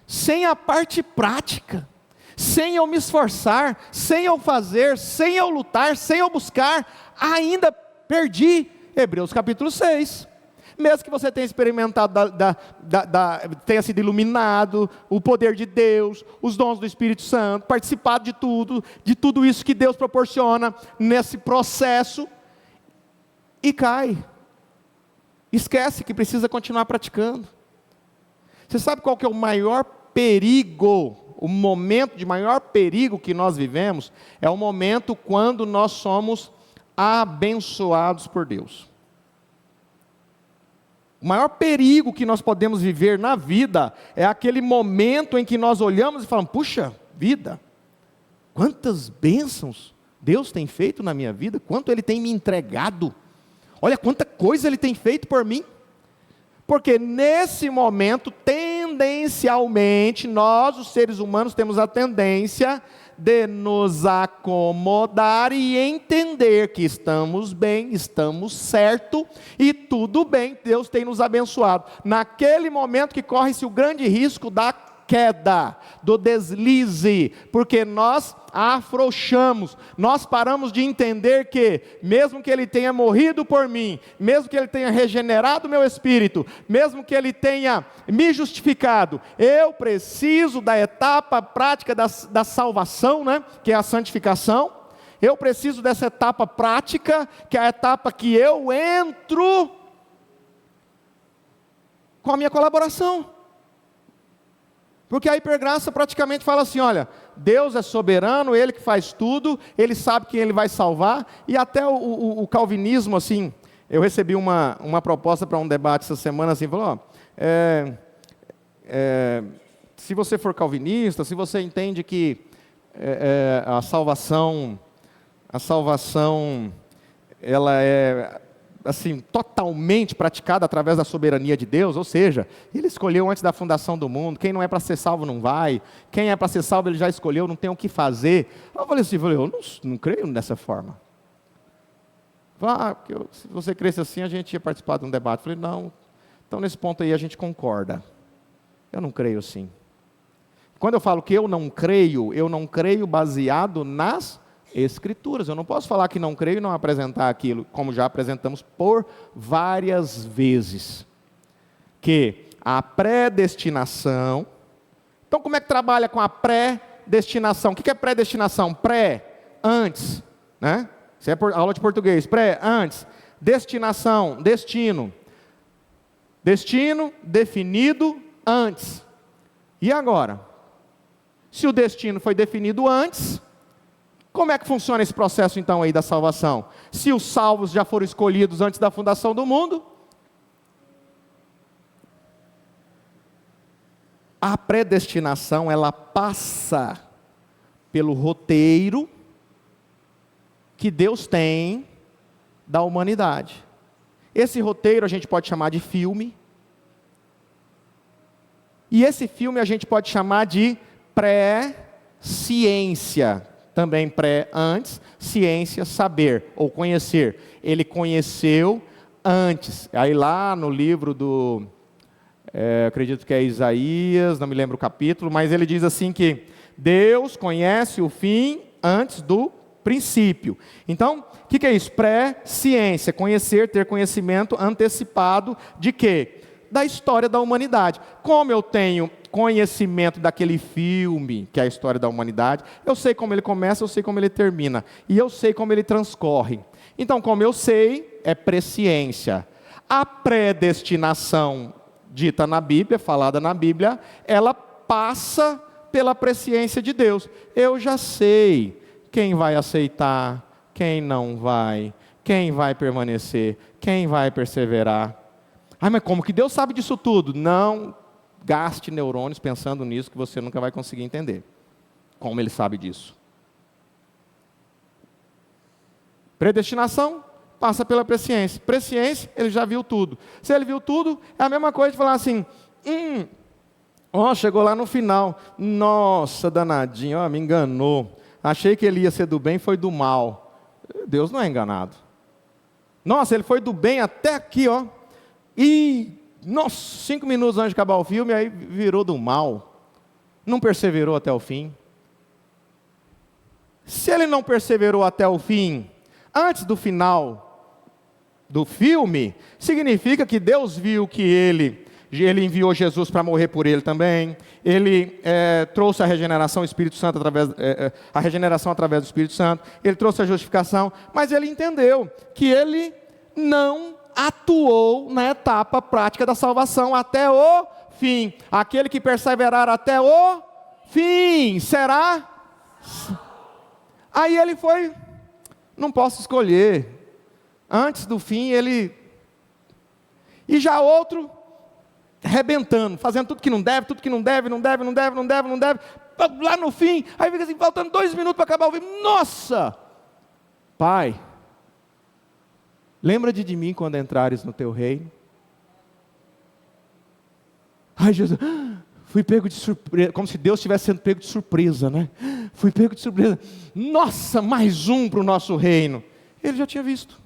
sem a parte prática, sem eu me esforçar, sem eu fazer, sem eu lutar, sem eu buscar, ainda perdi. Hebreus capítulo 6. Mesmo que você tenha experimentado, tenha sido iluminado, o poder de Deus, os dons do Espírito Santo, participado de tudo isso que Deus proporciona nesse processo, e cai. Esquece que precisa continuar praticando. Você sabe qual que é o maior perigo, o momento de maior perigo que nós vivemos? É o momento quando nós somos abençoados por Deus. O maior perigo que nós podemos viver na vida é aquele momento em que nós olhamos e falamos: puxa vida, quantas bênçãos Deus tem feito na minha vida, quanto Ele tem me entregado, olha quanta coisa Ele tem feito por mim. Porque nesse momento, tendencialmente, nós, os seres humanos, temos a tendência de nos acomodar e entender que estamos bem, estamos certo e tudo bem, Deus tem nos abençoado. Naquele momento que corre-se o grande risco da queda, do deslize, porque nós afrouxamos, nós paramos de entender que, mesmo que Ele tenha morrido por mim, mesmo que Ele tenha regenerado meu espírito, mesmo que Ele tenha me justificado, eu preciso da etapa prática da salvação, né? Que é a santificação. Eu preciso dessa etapa prática, que é a etapa que eu entro com a minha colaboração. Porque a hipergraça praticamente fala assim: olha, Deus é soberano, Ele que faz tudo, Ele sabe quem Ele vai salvar. E até o calvinismo, assim, eu recebi uma proposta para um debate essa semana, assim, falou: se você for calvinista, se você entende que a salvação, ela é assim, totalmente praticada através da soberania de Deus, ou seja, Ele escolheu antes da fundação do mundo, quem não é para ser salvo não vai, quem é para ser salvo Ele já escolheu, não tem o que fazer. Eu falei assim, eu não creio dessa forma. Se você cresce assim, a gente ia participar de um debate. Eu falei, não, então nesse ponto aí a gente concorda. Eu não creio assim. Quando eu falo que eu não creio baseado nas Escrituras. Eu não posso falar que não creio e não apresentar aquilo, como já apresentamos por várias vezes. Que a predestinação... Então, como é que trabalha com a predestinação? O que é predestinação? Antes, né? Isso é aula de português. Antes. Destinação, destino. Destino definido antes. E agora? Se o destino foi definido antes, como é que funciona esse processo então aí da salvação? Se os salvos já foram escolhidos antes da fundação do mundo, a predestinação, ela passa pelo roteiro que Deus tem da humanidade. Esse roteiro a gente pode chamar de filme, e esse filme a gente pode chamar de pré-ciência. Também antes, ciência, saber ou conhecer. Ele conheceu antes. Aí lá no livro do, acredito que é Isaías, não me lembro o capítulo, mas ele diz assim que Deus conhece o fim antes do princípio. Então, o que é isso? Pré-ciência, conhecer, ter conhecimento antecipado de quê? Da história da humanidade. Como eu tenho conhecimento daquele filme, que é a história da humanidade, eu sei como ele começa, eu sei como ele termina, e eu sei como ele transcorre. Então, como eu sei, é presciência. A predestinação dita na Bíblia, falada na Bíblia, ela passa pela presciência de Deus. Eu já sei quem vai aceitar, quem não vai, quem vai permanecer, quem vai perseverar. Mas como que Deus sabe disso tudo? Não gaste neurônios pensando nisso, que você nunca vai conseguir entender. Como Ele sabe disso? Predestinação passa pela presciência. Presciência, Ele já viu tudo. Se Ele viu tudo, é a mesma coisa de falar assim, chegou lá no final, nossa, danadinho, me enganou. Achei que ele ia ser do bem, foi do mal. Deus não é enganado. Nossa, ele foi do bem até aqui, E, 5 minutos antes de acabar o filme, aí virou do mal. Não perseverou até o fim. Se ele não perseverou até o fim, antes do final do filme, significa que Deus viu que ele enviou Jesus para morrer por ele também. Ele trouxe a regeneração do Espírito Santo a regeneração através do Espírito Santo. Ele trouxe a justificação, mas ele entendeu que ele não atuou na etapa prática da salvação até o fim. Aquele que perseverar até o fim será. Aí ele foi, não posso escolher. Antes do fim ele. E já outro arrebentando, fazendo tudo que não deve, lá no fim, aí fica assim, faltando 2 minutos para acabar o filme. Nossa! Pai, lembra de mim quando entrares no teu reino? Ai, Jesus, fui pego de surpresa, como se Deus estivesse sendo pego de surpresa, né? Fui pego de surpresa. Nossa, mais um para o nosso reino. Ele já tinha visto.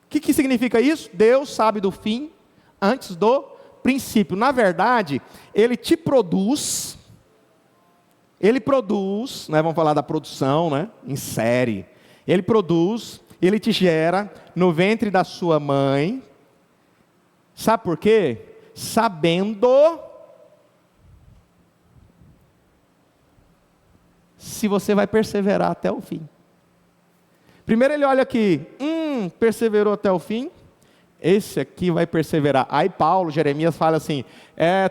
O que significa isso? Deus sabe do fim antes do princípio. Na verdade, Ele te produz, né? Vamos falar da produção, né? Em série. Ele produz, Ele te gera no ventre da sua mãe. Sabe por quê? Sabendo se você vai perseverar até o fim. Primeiro ele olha aqui, perseverou até o fim, esse aqui vai perseverar. Aí Paulo, Jeremias fala assim,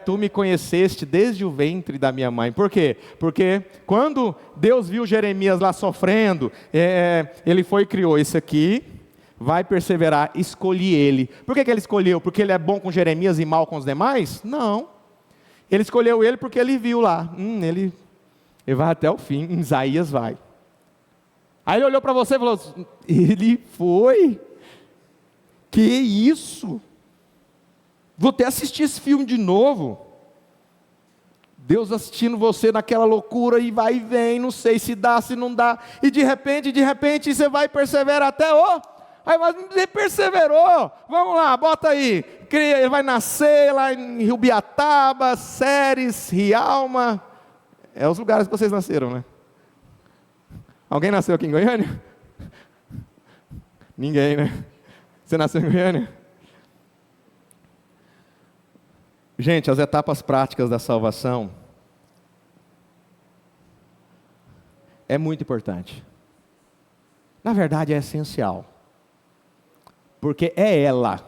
tu me conheceste desde o ventre da minha mãe. Por quê? Porque quando Deus viu Jeremias lá sofrendo, ele foi e criou esse aqui, vai perseverar, escolhi ele. Por que ele escolheu? Porque ele é bom com Jeremias e mal com os demais? Não. Ele escolheu ele porque ele viu lá, ele vai até o fim, Isaías vai. Aí ele olhou para você e falou, ele foi? Que isso? Vou até assistir esse filme de novo. Deus assistindo você naquela loucura e vai e vem, não sei se dá, se não dá. E de repente você vai perseverar até o... Aí você perseverou, vamos lá, bota aí. Ele vai nascer lá em Rubiataba, Ceres, Rialma. É os lugares que vocês nasceram, né? Alguém nasceu aqui em Goiânia? Ninguém, né? Você nasceu em Goiânia? Gente, as etapas práticas da salvação é muito importante. Na verdade é essencial. Porque é ela.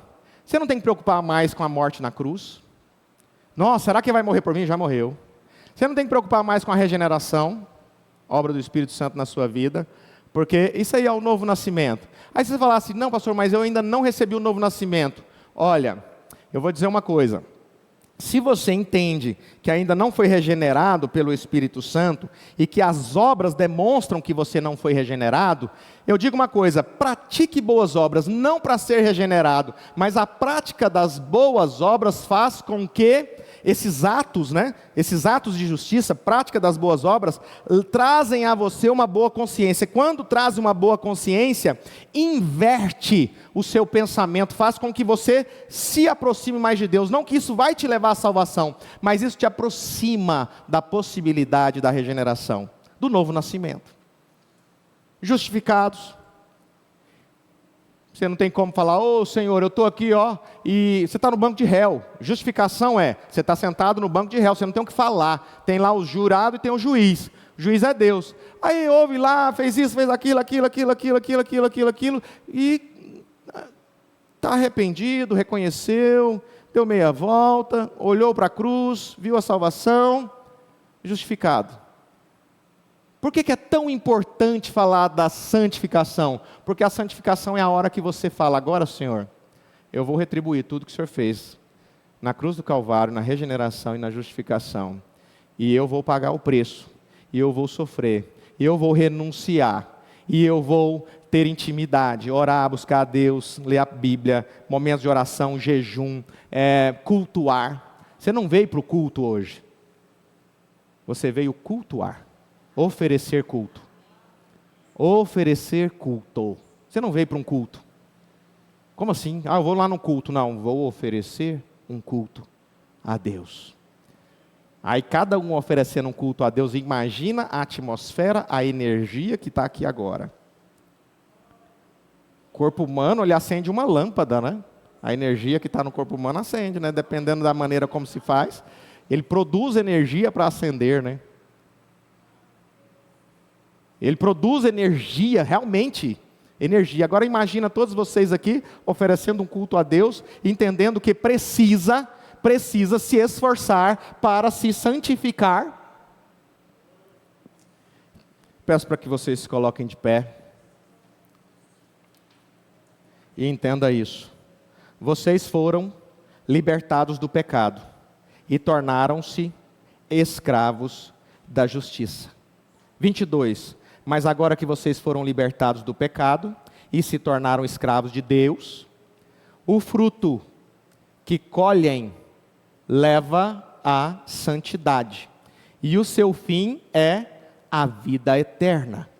Você não tem que preocupar mais com a morte na cruz. Nossa, será que vai morrer por mim? Já morreu. Você não tem que preocupar mais com a regeneração, obra do Espírito Santo na sua vida, porque isso aí é o novo nascimento. Aí você fala assim, não pastor, mas eu ainda não recebi o novo nascimento. Olha, eu vou dizer uma coisa. Se você entende que ainda não foi regenerado pelo Espírito Santo e que as obras demonstram que você não foi regenerado, eu digo uma coisa, pratique boas obras, não para ser regenerado, mas a prática das boas obras faz com que esses atos, né, esses atos de justiça, prática das boas obras, trazem a você uma boa consciência. Quando traz uma boa consciência, inverte o seu pensamento, faz com que você se aproxime mais de Deus. Não que isso vai te levar à salvação, mas isso te aproxima da possibilidade da regeneração, do novo nascimento. Justificados. Você não tem como falar, Senhor, eu estou aqui, e você está no banco de réu. Justificação você está sentado no banco de réu, você não tem o que falar. Tem lá o jurado e tem o juiz. O juiz é Deus. Aí houve lá, fez isso, fez aquilo, e está arrependido, reconheceu, deu meia volta, olhou para a cruz, viu a salvação, justificado. Por que é tão importante falar da santificação? Porque a santificação é a hora que você fala, agora Senhor, eu vou retribuir tudo que o Senhor fez na cruz do Calvário, na regeneração e na justificação. E eu vou pagar o preço, e eu vou sofrer, e eu vou renunciar, e eu vou ter intimidade, orar, buscar a Deus, ler a Bíblia, momentos de oração, jejum, cultuar. Você não veio para o culto hoje, você veio cultuar. Oferecer culto. Oferecer culto. Você não veio para um culto. Como assim? Eu vou lá no culto. Não, vou oferecer um culto a Deus. Aí cada um oferecendo um culto a Deus, imagina a atmosfera, a energia que está aqui agora. corpo humano, ele acende uma lâmpada, né? A energia que está no corpo humano acende, né? Dependendo da maneira como se faz. Ele produz energia para acender, né? Ele produz energia, realmente, energia. Agora imagina todos vocês aqui oferecendo um culto a Deus, entendendo que precisa se esforçar para se santificar. Peço para que vocês se coloquem de pé e entenda isso. Vocês foram libertados do pecado e tornaram-se escravos da justiça. 22. Mas agora que vocês foram libertados do pecado e se tornaram escravos de Deus, o fruto que colhem leva à santidade, e o seu fim é a vida eterna.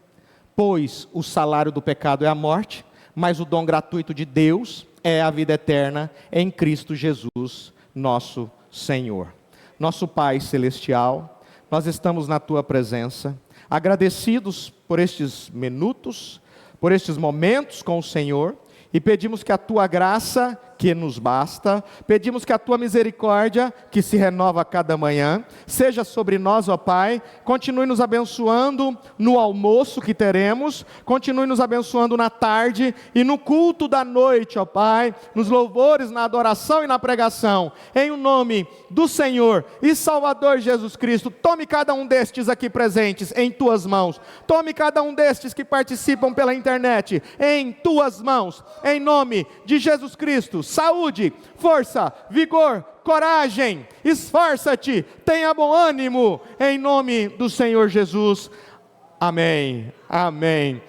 Pois o salário do pecado é a morte, mas o dom gratuito de Deus é a vida eterna em Cristo Jesus, nosso Senhor. Nosso Pai Celestial, nós estamos na Tua presença, agradecidos por estes minutos, por estes momentos com o Senhor, e pedimos que a Tua graça, que nos basta, pedimos que a Tua misericórdia, que se renova a cada manhã, seja sobre nós, ó Pai. Continue nos abençoando no almoço que teremos, continue nos abençoando na tarde e no culto da noite, ó Pai, nos louvores, na adoração e na pregação, em o nome do Senhor e Salvador Jesus Cristo. Tome cada um destes aqui presentes em Tuas mãos, tome cada um destes que participam pela internet em Tuas mãos, em nome de Jesus Cristo. Saúde, força, vigor, coragem, esforça-te, tenha bom ânimo, em nome do Senhor Jesus. Amém, amém.